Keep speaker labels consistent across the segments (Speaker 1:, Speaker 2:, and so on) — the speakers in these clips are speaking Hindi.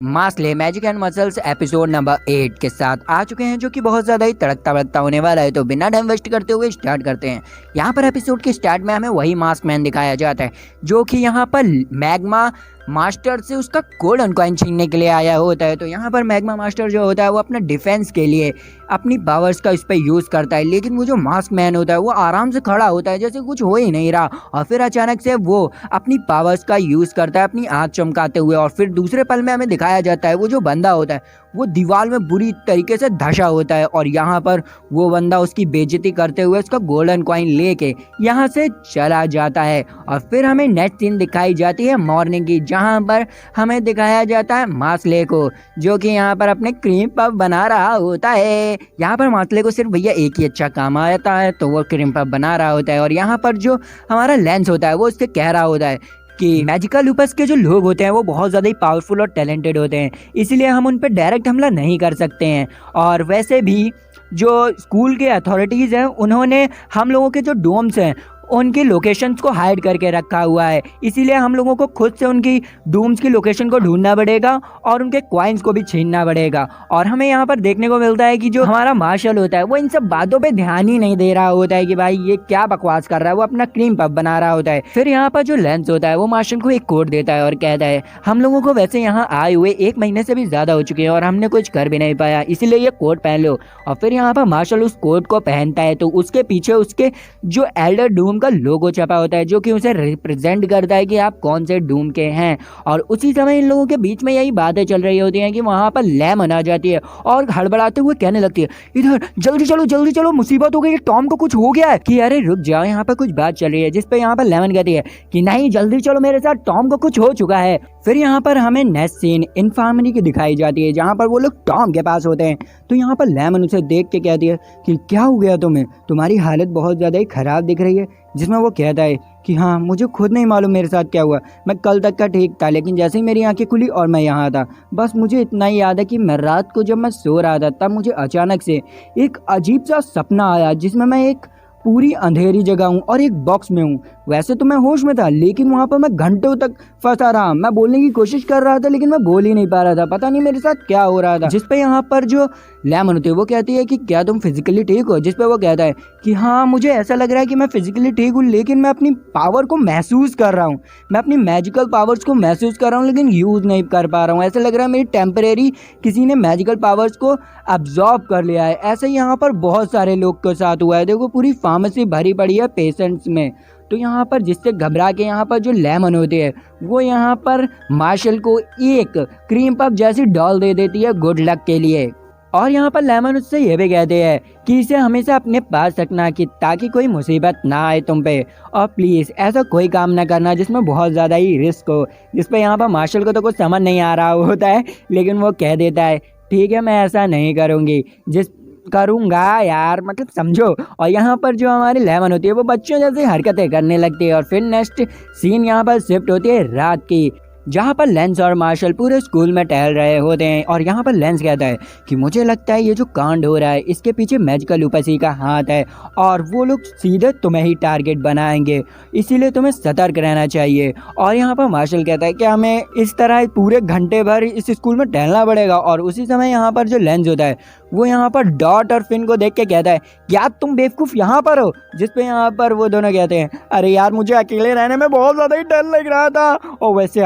Speaker 1: मास्ले magic and muscles episode number 8 के साथ आ चुके हैं, जो कि बहुत ज़्यादा ही तड़कता भड़कता होने वाला है। तो बिना टाइम वेस्ट करते हुए स्टार्ट करते हैं। यहाँ पर एपिसोड के स्टार्ट में हमें वही मास्क मैन दिखाया जाता है, जो कि यहाँ पर मैग्मा मास्टर से उसका गोल्डन कॉइन छीनने के लिए आया होता है। तो यहाँ पर मैग्मा मास्टर जो होता है वो अपना डिफेंस के लिए अपनी पावर्स का इस पर यूज़ करता है, लेकिन वो जो मास्क मैन होता है वो आराम से खड़ा होता है जैसे कुछ हो ही नहीं रहा। और फिर अचानक से वो अपनी पावर्स का यूज़ करता है अपनी आँख चमकाते हुए, और फिर दूसरे पल में हमें दिखाया जाता है वो जो बंदा होता है वो दीवार में बुरी तरीके से धंसा होता है, और यहाँ पर वो बंदा उसकी बेइज्जती करते हुए उसका गोल्डन कॉइन लेके यहाँ से चला जाता है। और फिर हमें नेक्स्ट सीन दिखाई जाती है मॉर्निंग की, जहाँ पर हमें दिखाया जाता है मास्ले को, जो कि यहाँ पर अपने क्रीम पफ बना रहा होता है। यहाँ पर मास्ले को सिर्फ भैया एक ही अच्छा काम आता है, तो वो क्रीम पफ बना रहा होता है। और यहाँ पर जो हमारा लेंस होता है वो उससे कह रहा होता है कि मैजिकल लूपस के जो लोग होते हैं वो बहुत ज़्यादा ही पावरफुल और टैलेंटेड होते हैं, इसलिए हम उन पर डायरेक्ट हमला नहीं कर सकते हैं। और वैसे भी जो स्कूल के अथॉरिटीज़ हैं उन्होंने हम लोगों के जो डोम्स हैं उनकी लोकेशंस को हाइड करके रखा हुआ है, इसीलिए हम लोगों को खुद से उनकी डूम्स की लोकेशन को ढूंढना पड़ेगा और उनके कॉइन्स को भी छीनना पड़ेगा। और हमें यहाँ पर देखने को मिलता है कि जो हमारा मार्शल होता है वो इन सब बातों पे ध्यान ही नहीं दे रहा होता है कि भाई ये क्या बकवास कर रहा है, वो अपना क्रीम पफ बना रहा होता है। फिर यहाँ पर जो लेंस होता है वो मार्शल को एक कोड देता है और कहता है हम लोगों को वैसे यहाँ आए हुए 1 महीने से भी ज़्यादा हो चुके हैं और हमने कुछ कर भी नहीं पाया, इसीलिए ये कोट पहन लो। और फिर यहाँ पर मार्शल उस कोट को पहनता है, तो उसके पीछे उसके जो एल्डर डूम का लोगो छपा होता है, जो कि उसे रिप्रेजेंट करता है कि आप कौन से डूम के हैं। और उसी समय इन लोगों के बीच में यही बातें चल रही होती हैं कि वहां पर लेमन आ जाती है और हड़बड़ाते हुए कहने लगती है इधर जल्दी चलो मुसीबत हो गई, टॉम को कुछ हो गया है। कि अरे रुक जाओ, यहाँ पर कुछ बात चल रही है। जिस पे यहाँ पर लेमन कहती है कि नहीं जल्दी चलो मेरे साथ, टॉम को कुछ हो चुका है। फिर यहाँ पर हमें नेक्स्ट सीन इन्फर्मरी की दिखाई जाती है, जहाँ पर वो लोग टॉम के पास होते हैं। तो यहाँ पर लेमन उसे देख के कहती है कि क्या हो गया तुम्हें, तुम्हारी हालत बहुत ज़्यादा ही खराब दिख रही है। जिसमें वो कहता है कि हाँ मुझे खुद नहीं मालूम मेरे साथ क्या हुआ, मैं कल तक का ठीक था, लेकिन जैसे ही मेरी आंखें खुली और मैं यहाँ था, बस मुझे इतना ही याद है कि मैं रात को जब मैं सो रहा था तब मुझे अचानक से एक अजीब सा सपना आया, जिसमें मैं एक पूरी अंधेरी जगह हूँ और एक बॉक्स में हूँ। वैसे तो मैं होश में था, लेकिन वहाँ पर मैं घंटों तक फंसा रहा। मैं बोलने की कोशिश कर रहा था लेकिन मैं बोल ही नहीं पा रहा था, पता नहीं मेरे साथ क्या हो रहा था। जिस पे यहाँ पर जो लेमन होती है वो कहती है कि क्या तुम फिजिकली ठीक हो। जिस पे वो कहता है कि हाँ मुझे ऐसा लग रहा है कि मैं फिजिकली ठीक हूँ, लेकिन मैं अपनी पावर को महसूस कर रहा हूँ, मैं अपनी मैजिकल पावर्स को महसूस कर रहा हूँ, लेकिन यूज़ नहीं कर पा रहा हूँ। ऐसा लग रहा है मेरी टेम्परेरी किसी ने मैजिकल पावर्स को अब्जॉर्ब कर लिया है। ऐसे यहाँ पर बहुत सारे लोग के साथ हुआ है। देखो पूरी फार्मेसी भरी पड़ी है पेशेंट्स में। तो यहाँ पर जिससे घबरा के यहाँ पर जो लेमन होते हैं वो यहाँ पर मार्शल को एक क्रीम पफ जैसी डॉल दे देती है गुड लक के लिए। और यहाँ पर लेमन उससे ये भी कहते हैं कि इसे हमेशा अपने पास रखना, कि ताकि कोई मुसीबत ना आए तुम पे, और प्लीज़ ऐसा कोई काम ना करना जिसमें बहुत ज़्यादा ही रिस्क हो। जिस पे यहाँ पर मार्शल को तो कुछ समझ नहीं आ रहा होता है, लेकिन वो कह देता है ठीक है मैं ऐसा नहीं करूँगी, जिस करूँगा यार, मतलब समझो। और यहाँ पर जो हमारी लेमन होती है वो बच्चों जैसी हरकतें करने लगती है। और फिर नेक्स्ट सीन यहाँ पर शिफ्ट होती है रात की, जहाँ पर लेंस और मार्शल पूरे स्कूल में टहल रहे होते हैं। और यहाँ पर लेंस कहता है कि मुझे लगता है ये जो कांड हो रहा है इसके पीछे मैजिकल लूपसी का हाथ है, और वो लोग सीधे तुम्हें ही टारगेट बनाएंगे, इसीलिए तुम्हें सतर्क रहना चाहिए। और यहाँ पर मार्शल कहता है कि हमें इस तरह पूरे घंटे भर इस स्कूल में टहलना पड़ेगा। और उसी समय यहाँ पर जो लेंस होता है वो यहाँ पर डॉट और फिन को देख के कहता है क्या तुम बेवकूफ़ यहाँ पर हो। जिस पे यहाँ पर वो दोनों कहते हैं अरे यार मुझे अकेले रहने में बहुत ज़्यादा ही डर लग रहा था, और वैसे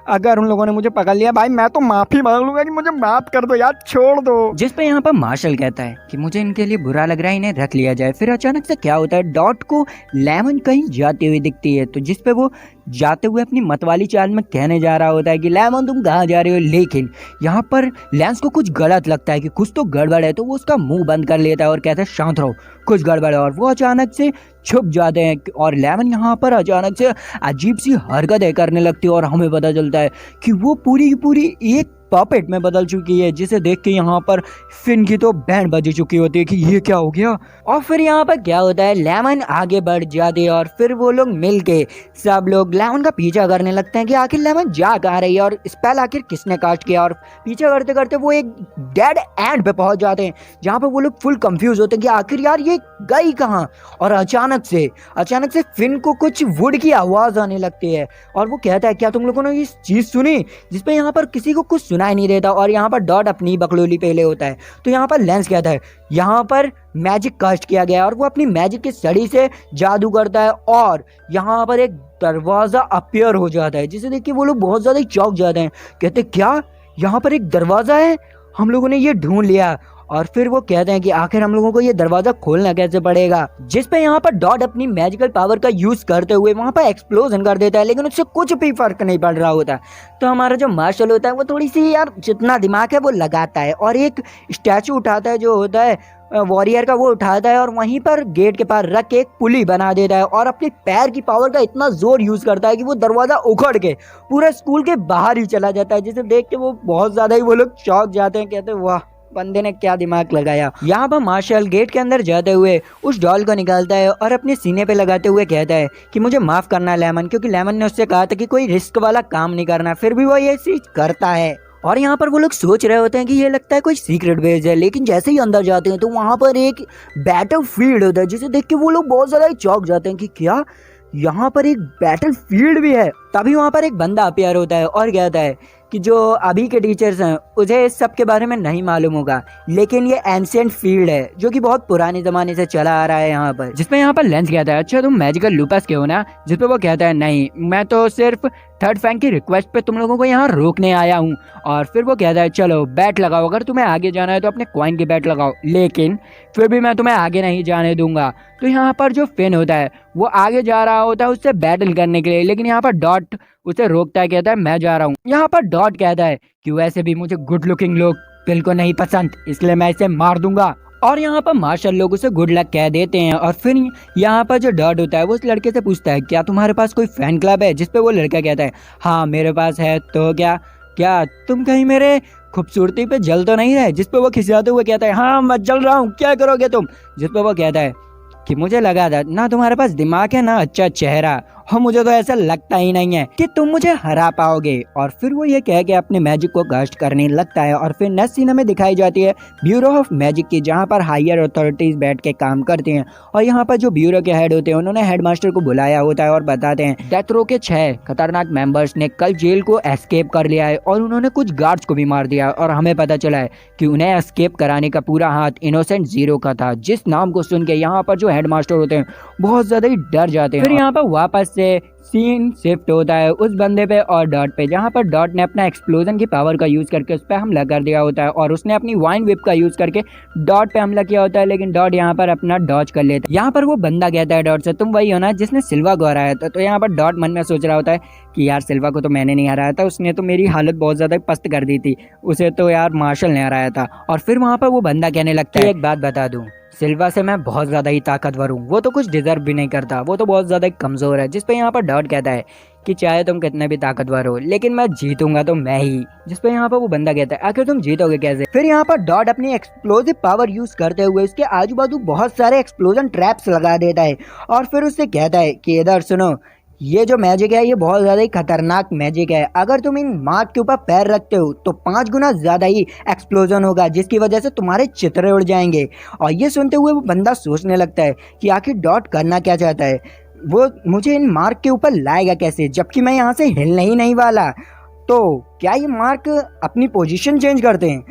Speaker 1: अगर उन लोगों ने मुझे पकड़ लिया भाई मैं तो माफ़ी मांग लूंगा कि मुझे माफ़ कर दो यार, छोड़ दो। जिस पे यहाँ पर मार्शल कहता है कि मुझे इनके लिए बुरा लग रहा है, इन्हें रख लिया जाए। फिर अचानक से क्या होता है, डॉट को लेमन कहीं जाती हुई दिखती है। तो जिस पे वो जाते हुए अपनी मतवाली चाल में कहने जा रहा होता है कि लेमन तुम कहाँ जा रहे हो, लेकिन यहाँ पर लेंस को कुछ गलत लगता है कि कुछ तो गड़बड़ है, तो वो उसका मुंह बंद कर लेता है और कहता है शांत रहो कुछ गड़बड़ है। और वो अचानक से छुप जाते हैं और लेमन यहाँ पर अचानक से अजीब सी हरकतें करने लगती है, और हमें पता चलता है कि वो पूरी की पूरी एक पपेट में बदल चुकी है, जिसे देख के यहाँ पर फिन की तो बैंड बज चुकी होती है कि ये क्या हो गया। और फिर यहाँ पर क्या होता है, लेमन आगे बढ़ जाते हैं और फिर वो लोग मिल के सब लोग लेमन का पीछा करने लगते हैं कि आखिर लेमन जा कहाँ रही है और स्पेल आखिर किसने कास्ट किया। और पीछा करते करते वो एक डेड एंड पे पहुंच जाते हैं, जहाँ पर वो लोग फुल कंफ्यूज होते हैं कि आखिर यार ये गई कहाँ। और अचानक से फिन को कुछ वुड की आवाज आने लगती है और वो कहता है क्या तुम लोगों ने ये चीज सुनी, जिसपे यहाँ पर किसी को कुछ सुनाई नहीं देता। और यहाँ पर डॉट अपनी बकलोली पे ले होता है, तो यहाँ पर लेंस कहता है यहाँ पर मैजिक कास्ट किया गया है और वो अपनी मैजिक की सड़ी से जादू करता है और यहाँ पर एक दरवाजा अपीयर हो जाता है, जिसे देख के वो लोग बहुत ज्यादा चौंक जाते हैं। कहते क्या यहाँ पर एक दरवाजा है, हम लोगों ने ये ढूंढ लिया। और फिर वो कहते हैं कि आखिर हम लोगों को ये दरवाजा खोलना कैसे पड़ेगा, जिस पे यहाँ पर डॉट अपनी मैजिकल पावर का यूज करते हुए वहाँ पर एक्सप्लोजन कर देता है, लेकिन उससे कुछ भी फर्क नहीं पड़ रहा होता। तो हमारा जो मार्शल होता है वो थोड़ी सी यार जितना दिमाग है वो लगाता है और एक स्टैचू उठाता है जो होता है वॉरियर का, वो उठाता है और वहीं पर गेट के पास रख के एक पुली बना देता है और अपने पैर की पावर का इतना जोर यूज करता है कि वो दरवाजा उखड़ के पूरे स्कूल के बाहर ही चला जाता है, जिसे देख के वो बहुत ज्यादा ही वो लोग चौंक जाते हैं। कहते हैं वाह बंदे ने क्या दिमाग लगाया। यहाँ पर मार्शल गेट के अंदर जाते हुए उस डॉल को निकालता है और अपने सीने पे लगाते हुए कहता है कि मुझे माफ करना लेमन, क्योंकि लेमन ने उससे कहा था कि कोई रिस्क वाला काम नहीं करना, फिर भी वो ये चीज करता है। और यहाँ पर वो लोग सोच रहे होते हैं कि ये लगता है कोई सीक्रेट बेस है, लेकिन जैसे ही अंदर जाते हैं तो वहाँ पर एक बैटल फील्ड होता है, जिसे देख के वो लोग बहुत ज्यादा चौंक जाते हैं कि क्या यहाँ पर एक बैटल फील्ड भी है। तभी वहाँ पर एक बंदा अपियर होता है और कहता है कि जो अभी के टीचर्स हैं उसे इस सब के बारे में नहीं मालूम होगा, लेकिन ये एंशिएंट फील्ड है जो कि बहुत पुराने जमाने से चला आ रहा है यहाँ पर। जिसमें यहाँ पर लेंस कहता है अच्छा तुम मैजिकल लूपस के हो ना, जिसपे वो कहता है नहीं मैं तो सिर्फ थर्ड फैंग की रिक्वेस्ट पे तुम लोगों को यहाँ रोकने आया हूँ। और फिर वो कहता है चलो बैट लगाओ, अगर तुम्हें आगे जाना है तो अपने कॉइन की बैट लगाओ, लेकिन फिर भी मैं तुम्हें आगे नहीं जाने दूंगा। तो यहाँ पर जो फिन होता है वो आगे जा रहा होता है उससे बैटल करने के लिए, लेकिन यहाँ पर डॉट उसे रोकता है, कहता है मैं जा रहा हूँ। यहाँ पर डॉट कहता है कि वैसे भी मुझे गुड लुकिंग लोग बिल्कुल नहीं पसंद, इसलिए मैं इसे मार दूंगा। और यहाँ पर मार्शल लोग उसे गुड लक कह देते हैं। और फिर यहाँ पर जो डॉट होता है वो उस लड़के से पूछता है क्या तुम्हारे पास कोई फैन क्लब है, जिसपे वो लड़का कहता है हाँ मेरे पास है। तो क्या तुम कहीं मेरे खूबसूरती पे जल तो नहीं रहे, जिसपे वो खिसियाते हुए कहता है हाँ मैं जल रहा हूँ, क्या करोगे तुम। जिसपे वो कहता है कि मुझे लगा था ना तुम्हारे पास दिमाग है ना अच्छा चेहरा, और मुझे तो ऐसा लगता ही नहीं है कि तुम मुझे हरा पाओगे। और फिर वो ये कह के अपने मैजिक को कास्ट करने लगता है। और फिर नेक्स्ट सीन में दिखाई जाती है ब्यूरो ऑफ मैजिक की, जहाँ पर हायर अथॉरिटीज बैठ के काम करते हैं। और यहाँ पर जो ब्यूरो के हेड होते हैं उन्होंने हेडमास्टर को बुलाया होता है और बताते हैं डेथ रो के 6 खतरनाक मेंबर्स ने कल जेल को एस्केप कर लिया है और उन्होंने कुछ गार्ड्स को भी मार दिया। और हमें पता चला है कि उन्हें एस्केप कराने का पूरा हाथ इनोसेंट जीरो का था, जिस नाम को सुन के यहाँ पर जो हेडमास्टर होते हैं बहुत ज्यादा ही डर जाते हैं। फिर यहाँ पर वापस से सीन शिफ्ट होता है उस बंदे पे और डॉट पे, जहाँ पर डॉट ने अपना एक्सप्लोजन की पावर का यूज करके उस पर हमला कर दिया होता है और उसने अपनी वाइन विप का यूज करके डॉट पे हमला किया होता है, लेकिन डॉट यहाँ पर अपना डॉज कर लेता है। यहाँ पर वो बंदा कहता है डॉट से तुम वही हो ना जिसने सिल्वा को हराया था। तो यहाँ पर डॉट मन में सोच रहा होता है कि यार सिल्वा को तो मैंने नहीं हराया था, उसने तो मेरी हालत बहुत ज्यादा पस्त कर दी थी, उसे तो यार मार्शल ने हराया था। और फिर वहाँ पर वो बंदा कहने लगता है एक बात बता दूं, सिल्वा से मैं बहुत ज्यादा ही ताकतवर हूँ, वो तो कुछ डिजर्व भी नहीं करता, वो तो बहुत ज्यादा कमजोर है। जिसपे यहाँ पर डॉट कहता है कि चाहे तुम कितने भी ताकतवर हो लेकिन मैं जीतूंगा तो मैं ही। जिसपे यहाँ पर वो बंदा कहता है आखिर तुम जीतोगे कैसे। फिर यहाँ पर डॉट अपनी एक्सप्लोसिव पावर यूज करते हुए उसके आजू बाजू बहुत सारे एक्सप्लोजन ट्रैप्स लगा देता है और फिर उससे कहता है कि इधर सुनो, ये जो मैजिक है ये बहुत ज्यादा ही खतरनाक मैजिक है, अगर तुम इन मार्क के ऊपर पैर रखते हो तो 5 गुना ज्यादा ही एक्सप्लोजन होगा, जिसकी वजह से तुम्हारे चित्रे उड़ जाएंगे। और ये सुनते हुए वो बंदा सोचने लगता है कि आखिर डॉट करना क्या चाहता है, वो मुझे इन मार्क के ऊपर लाएगा कैसे जबकि मैं यहाँ से हिलने ही नहीं वाला। तो क्या ये मार्क अपनी पोजीशन चेंज करते हैं,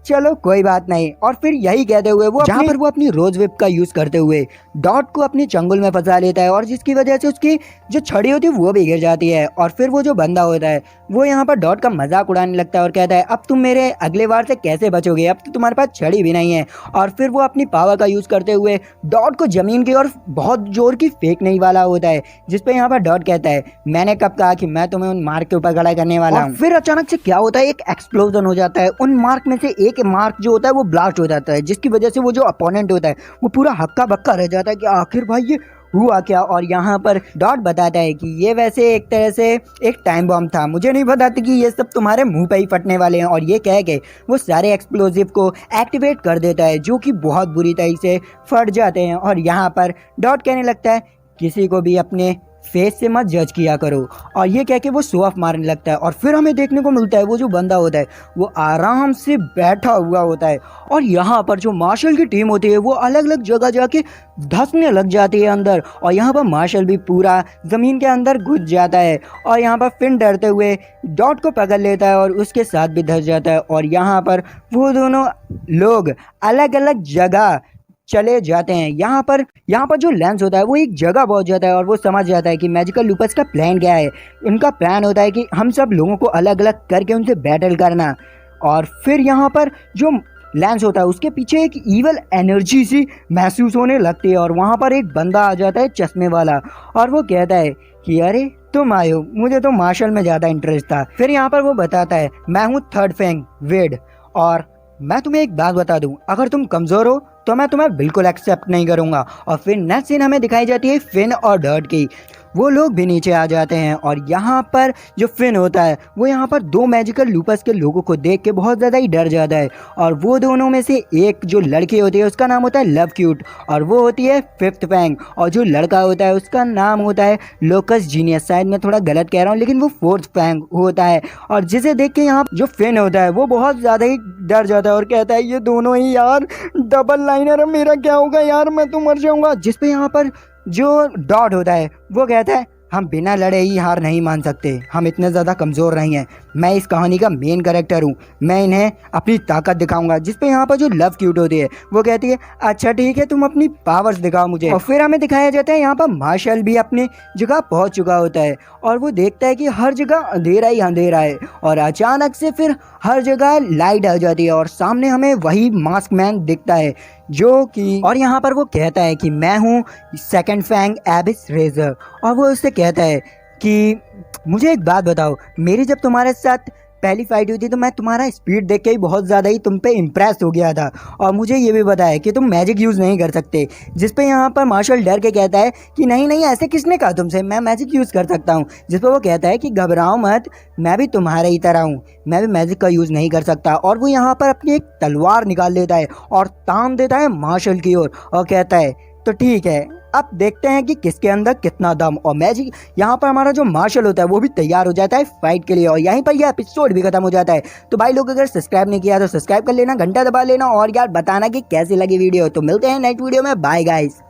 Speaker 1: चलो कोई बात नहीं। और फिर यही कहते हुए वो जहाँ पर वो अपनी रोज विप का यूज करते हुए डॉट को अपनी चंगुल में फंसा लेता है और जिसकी वजह से उसकी जो छड़ी होती है वो भी गिर जाती है। और फिर वो जो बंदा होता है वो यहाँ पर डॉट का मजाक उड़ाने लगता है और कहता है अब तुम मेरे अगले बार से कैसे बचोगे, अब तो तुम्हारे पास छड़ी भी नहीं है। और फिर वो अपनी पावर का यूज करते हुए डॉट को जमीन की ओर बहुत जोर की फेंकने वाला होता है, जिसपे यहाँ पर डॉट कहता है मैंने कब कहा कि मैं तुम्हें उन मार्क के ऊपर खड़ा करने वाला हूँ। फिर अचानक से क्या होता है, एक एक्सप्लोजन हो जाता है, उन मार्क में से एक मार्क जो होता है वो ब्लास्ट हो जाता है, जिसकी वजह से वो जो अपोनेंट होता है वो पूरा हक्का बक्का रह जाता है कि आखिर भाई ये हुआ क्या। और यहाँ पर डॉट बताता है कि ये वैसे एक तरह से एक टाइम बॉम्ब था, मुझे नहीं पता था कि ये सब तुम्हारे मुंह पे ही फटने वाले हैं। और ये कह के वो सारे एक्सप्लोजिव को एक्टिवेट कर देता है जो कि बहुत बुरी तरह से फट जाते हैं। और यहाँ पर डॉट कहने लगता है किसी को भी अपने फेस से मत जज किया करो। और ये कह के वो शो ऑफ मारने लगता है। और फिर हमें देखने को मिलता है वो जो बंदा होता है वो आराम से बैठा हुआ होता है। और यहाँ पर जो मार्शल की टीम होती है वो अलग अलग जगह जाके धंसने लग जाती है अंदर। और यहाँ पर मार्शल भी पूरा ज़मीन के अंदर घुस जाता है। और यहाँ पर फिन डरते हुए डॉट को पकड़ लेता है और उसके साथ भी धंस जाता है। और यहाँ पर वो दोनों लोग अलग अलग जगह चले जाते हैं। यहाँ पर जो लेंस होता है वो एक जगह पहुँच जाता है और वो समझ जाता है कि मैजिकल लूपस का प्लान क्या है। उनका प्लान होता है कि हम सब लोगों को अलग अलग करके उनसे बैटल करना। और फिर यहाँ पर जो लेंस होता है उसके पीछे एक ईवल एनर्जी सी महसूस होने लगती है। और वहाँ पर एक बंदा आ जाता है चश्मे वाला और वो कहता है कि अरे तुम आए हो, मुझे तो मार्शल में ज़्यादा इंटरेस्ट था। फिर यहाँ पर वो बताता है मैं हूँ थर्ड फैंग वेड और मैं तुम्हें एक बात बता दूं, अगर तुम कमज़ोर हो तो मैं तुम्हें बिल्कुल एक्सेप्ट नहीं करूंगा। और फिर नेक्स्ट सीन हमें दिखाई जाती है फिन और डर्ट की। वो लोग भी नीचे आ जाते हैं और यहाँ पर जो फिन होता है वो यहाँ पर दो मैजिकल लूपस के लोगों को देख के बहुत ज़्यादा ही डर जाता है। और वो दोनों में से एक जो लड़की होती है उसका नाम होता है लव क्यूट और वो होती है फिफ्थ फैंग। और जो लड़का होता है उसका नाम होता है लोकस जीनियस। शायद मैं थोड़ा गलत कह रहा हूँ लेकिन वो फोर्थ फैंग होता है। और जिसे देख के यहाँ जो फिन होता है वो बहुत ज़्यादा ही डर जाता है और कहता है ये दोनों ही यार डबल लाइनर है, मेरा क्या होगा यार, मैं तो मर जाऊँगा। जिस पे यहाँ पर जो डॉट होता है वो कहता है हम बिना लड़े ही हार नहीं मान सकते, हम इतने ज़्यादा कमज़ोर नहीं हैं, मैं इस कहानी का मेन कैरेक्टर हूँ, मैं इन्हें अपनी ताकत दिखाऊंगा। जिस पे यहाँ पर जो लव क्यूट होती है वो कहती है अच्छा ठीक है तुम अपनी पावर्स दिखाओ मुझे। और फिर हमें दिखाया जाता है यहाँ पर मार्शल भी अपनी जगह पहुँच चुका होता है और वो देखता है कि हर जगह अंधेरा ही अंधेरा है। और अचानक से फिर हर जगह लाइट आ जाती है और सामने हमें वही मास्क मैन दिखता है जो कि और यहाँ पर वो कहता है कि मैं हूँ सेकंड फैंग एबिस रेजर। और वो उससे कहता है कि मुझे एक बात बताओ, मेरी जब तुम्हारे साथ पहली फाइट हुई थी तो मैं तुम्हारा स्पीड देख के ही बहुत ज़्यादा ही तुम पे इम्प्रेस हो गया था और मुझे ये भी पता है कि तुम मैजिक यूज़ नहीं कर सकते। जिस पे यहाँ पर मार्शल डर के कहता है कि नहीं नहीं ऐसे किसने कहा तुमसे, मैं मैजिक यूज़ कर सकता हूँ। जिस पर वो कहता है कि घबराओ मत, मैं भी तुम्हारे ही तरह हूँ, मैं भी मैजिक का यूज़ नहीं कर सकता। और वो यहाँ पर अपनी एक तलवार निकाल लेता है और तान देता है मार्शल की ओर और कहता है तो ठीक है अब देखते हैं कि किसके अंदर कितना दम। और मैजिक यहाँ पर हमारा जो मार्शल होता है वो भी तैयार हो जाता है फाइट के लिए और यहीं पर यह एपिसोड भी खत्म हो जाता है। तो भाई लोग अगर सब्सक्राइब नहीं किया तो सब्सक्राइब कर लेना, घंटा दबा लेना और यार बताना कि कैसी लगी वीडियो। तो मिलते हैं नेक्स्ट वीडियो में, बाय गाइस।